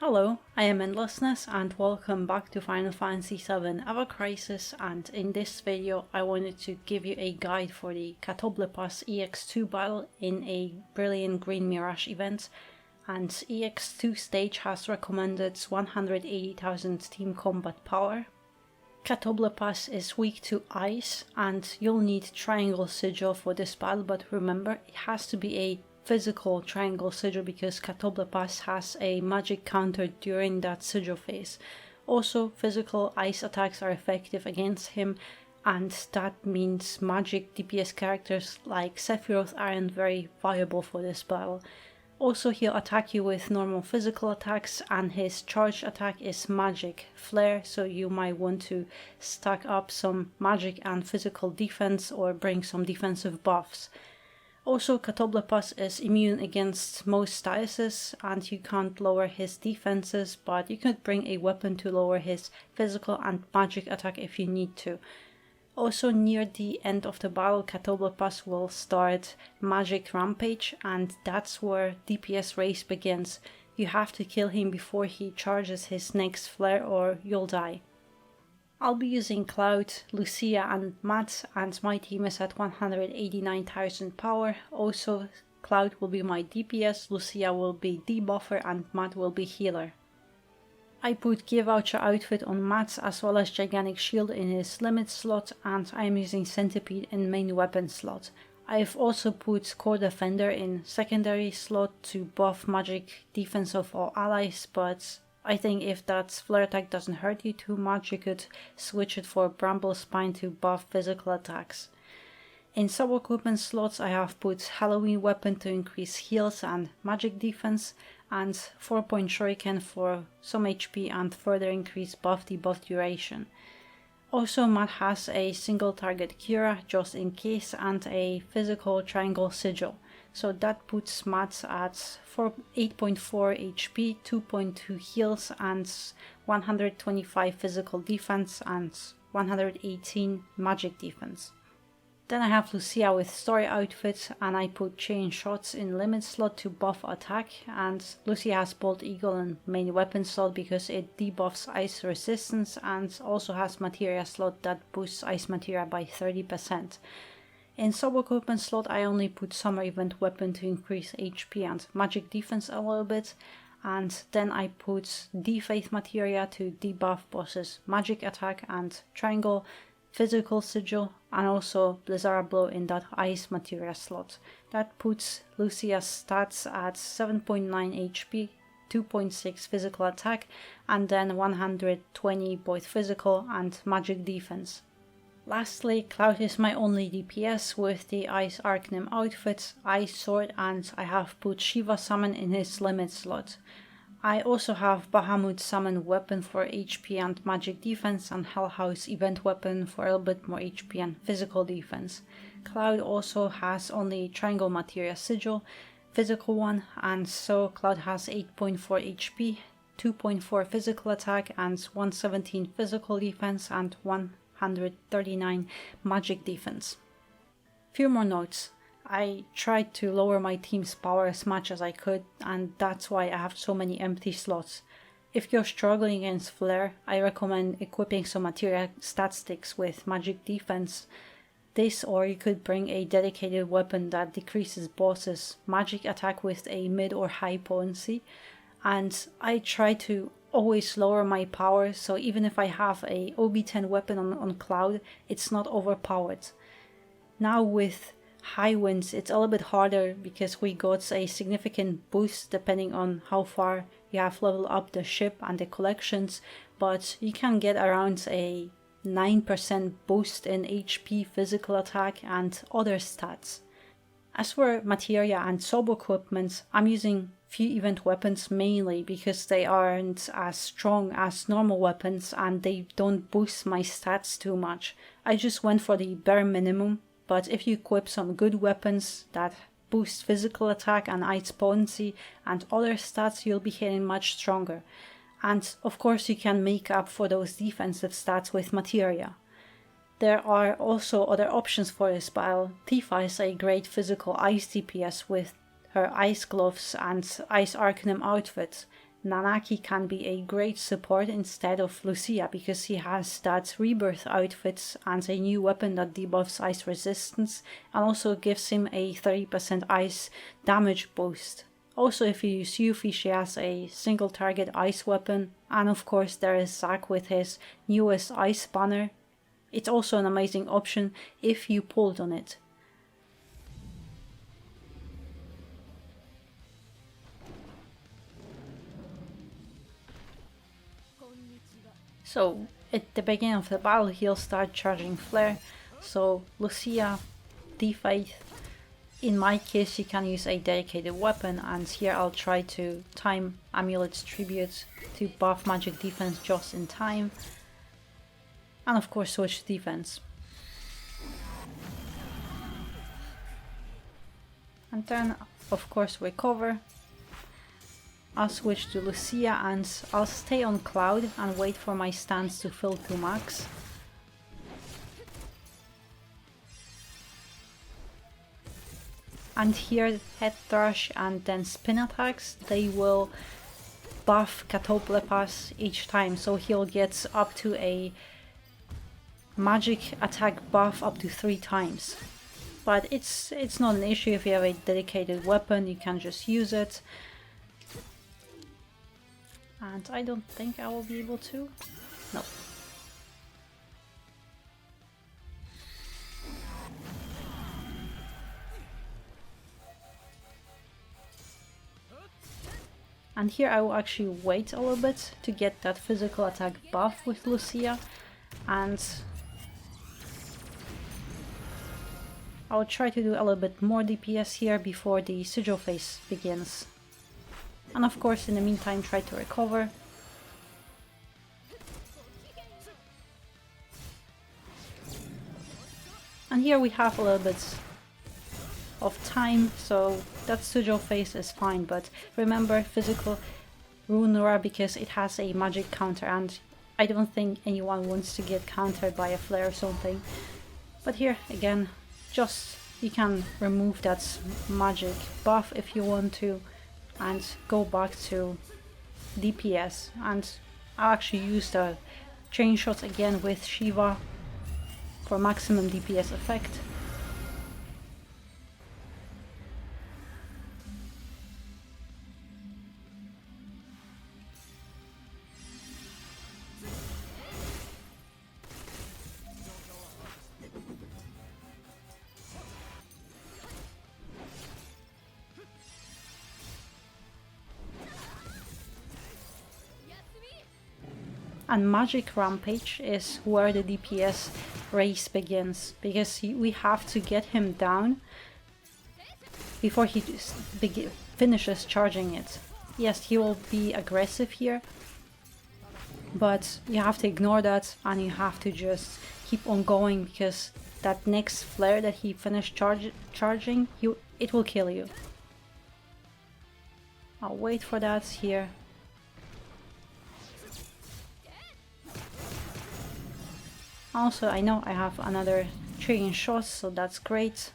Hello, I am Endlessness and welcome back to Final Fantasy VII Ever Crisis, and in this video I wanted to give you a guide for the Catoblepas EX2 battle in A Brilliant Green Mirage event, and EX2 stage has recommended 180,000 team combat power. Catoblepas is weak to ice and you'll need Triangle Sigil for this battle, but remember it has to be a physical Triangle Sigil because Catoblepas has a magic counter during that sigil phase. Also, physical ice attacks are effective against him, and that means magic DPS characters like Sephiroth aren't very viable for this battle. Also, he'll attack you with normal physical attacks, and his charge attack is magic flare, so you might want to stack up some magic and physical defense or bring some defensive buffs. Also, Catoblepas is immune against most statuses and you can't lower his defenses, but you could bring a weapon to lower his physical and magic attack if you need to. Also, near the end of the battle, Catoblepas will start Magic Rampage, and that's where DPS race begins. You have to kill him before he charges his next flare or you'll die. I'll be using Cloud, Lucia and Matt, and my team is at 189,000 power. Also, Cloud will be my DPS, Lucia will be debuffer and Matt will be healer. I put Gear Voucher outfit on Matt as well as Gigantic Shield in his limit slot, and I am using Centipede in main weapon slot. I've also put Core Defender in secondary slot to buff magic defense of all allies, but I think if that flare attack doesn't hurt you too much, you could switch it for Bramble Spine to buff physical attacks. In sub-equipment slots I have put Halloween Weapon to increase heals and magic defense, and 4-point Shuriken for some HP and further increase buff debuff duration. Also, Matt has a single target Cura just in case and a physical Triangle Sigil. So that puts Matt at 8.4 HP, 2.2 heals and 125 physical defense and 118 magic defense. Then I have Lucia with story outfit, and I put chain shots in limit slot to buff attack, and Lucia has Bolt Eagle in main weapon slot because it debuffs ice resistance and also has materia slot that boosts ice materia by 30%. In sub-equipment slot I only put Summer Event Weapon to increase HP and magic defense a little bit, and then I put D-Faith Materia to debuff bosses magic attack and Triangle, Physical Sigil, and also Blizzard Blow in that Ice Materia slot. That puts Lucia's stats at 7.9 HP, 2.6 physical attack, and then 120 both physical and magic defense. Lastly, Cloud is my only DPS with the Ice Arcanum outfit, Ice Sword, and I have put Shiva Summon in his limit slot. I also have Bahamut Summon Weapon for HP and magic defense, and Hellhouse Event Weapon for a little bit more HP and physical defense. Cloud also has only Triangle Materia Sigil, physical one, and so Cloud has 8.4 HP, 2.4 physical attack and 117 physical defense and 139 magic defense. Few more notes. I tried to lower my team's power as much as I could, and that's why I have so many empty slots. If you're struggling against Flare, I recommend equipping some materia stat sticks with magic defense. This, or you could bring a dedicated weapon that decreases bosses' magic attack with a mid or high potency. And I try to always lower my power, so even if I have a OB10 weapon on Cloud, it's not overpowered. Now with high winds it's a little bit harder because we got a significant boost depending on how far you have leveled up the ship and the collections, but you can get around a 9% boost in HP, physical attack and other stats. As for materia and sub-equipment, I'm using few event weapons mainly because they aren't as strong as normal weapons and they don't boost my stats too much. I just went for the bare minimum, but if you equip some good weapons that boost physical attack and ice potency and other stats, you'll be hitting much stronger. And of course you can make up for those defensive stats with materia. There are also other options for this battle. Tifa is a great physical ice DPS with her ice gloves and ice arcanum outfit. Nanaki can be a great support instead of Lucia, because he has that rebirth outfit and a new weapon that debuffs ice resistance and also gives him a 30% ice damage boost. Also, if you use Yuffie, she has a single target ice weapon, and of course there is Zack with his newest ice banner. It's also an amazing option if you pulled on it. So at the beginning of the battle he'll start charging flare, so Lucia, D-Faith. In my case you can use a dedicated weapon, and here I'll try to time Amulet's Tribute to buff magic defense just in time. And of course switch defense. And then of course recover. I'll switch to Lucia and I'll stay on Cloud and wait for my stance to fill to max. And here Head Thrush and then Spin attacks, they will buff Catoblepas each time, so he'll get up to a magic attack buff up to 3 times. But it's not an issue if you have a dedicated weapon, you can just use it. And I don't think I will be able to. No. And here I will actually wait a little bit to get that physical attack buff with Lucia, and I'll try to do a little bit more DPS here before the sigil phase begins. And of course in the meantime try to recover. And here we have a little bit of time, so that sigil phase is fine, but remember physical Runura because it has a magic counter, and I don't think anyone wants to get countered by a flare or something. But here again, just you can remove that magic buff if you want to and go back to DPS. And I'll actually use the chain shots again with Shiva for maximum DPS effect. And Magic Rampage is where the DPS race begins, because we have to get him down before he finishes charging it. Yes, he will be aggressive here, but you have to ignore that and you have to just keep on going, because that next flare that he finished charging, it will kill you. I'll wait for that here. Also, I know I have another chain shot, so that's great.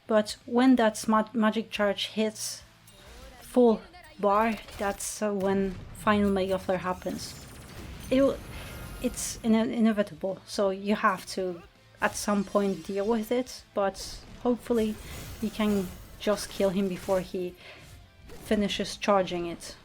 But when that magic charge hits full bar, that's when final Mega Flare happens. It's inevitable, so you have to at some point deal with it, but hopefully you can just kill him before he finishes charging it.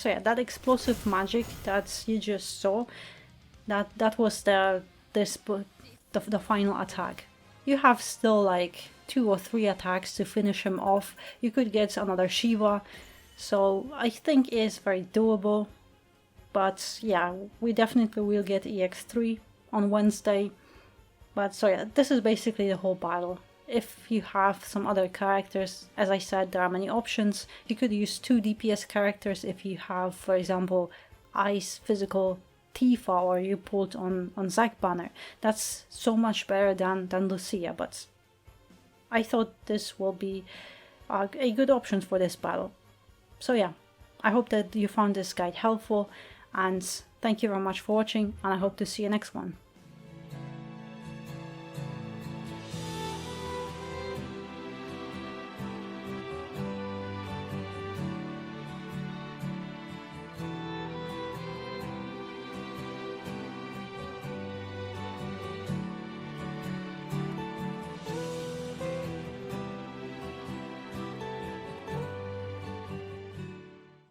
So yeah, that explosive magic that you just saw, that was the final attack. You have still like 2 or 3 attacks to finish him off. You could get another Shiva, so I think it is very doable. But yeah, we definitely will get EX3 on Wednesday. But so yeah, this is basically the whole battle. If you have some other characters, as I said, there are many options. You could use 2 DPS characters if you have, for example, Ice, Physical, Tifa, or you pulled on Zack banner. That's so much better than Lucia, but I thought this will be a good option for this battle. So yeah, I hope that you found this guide helpful, and Thank you very much for watching, and I hope to see you next one.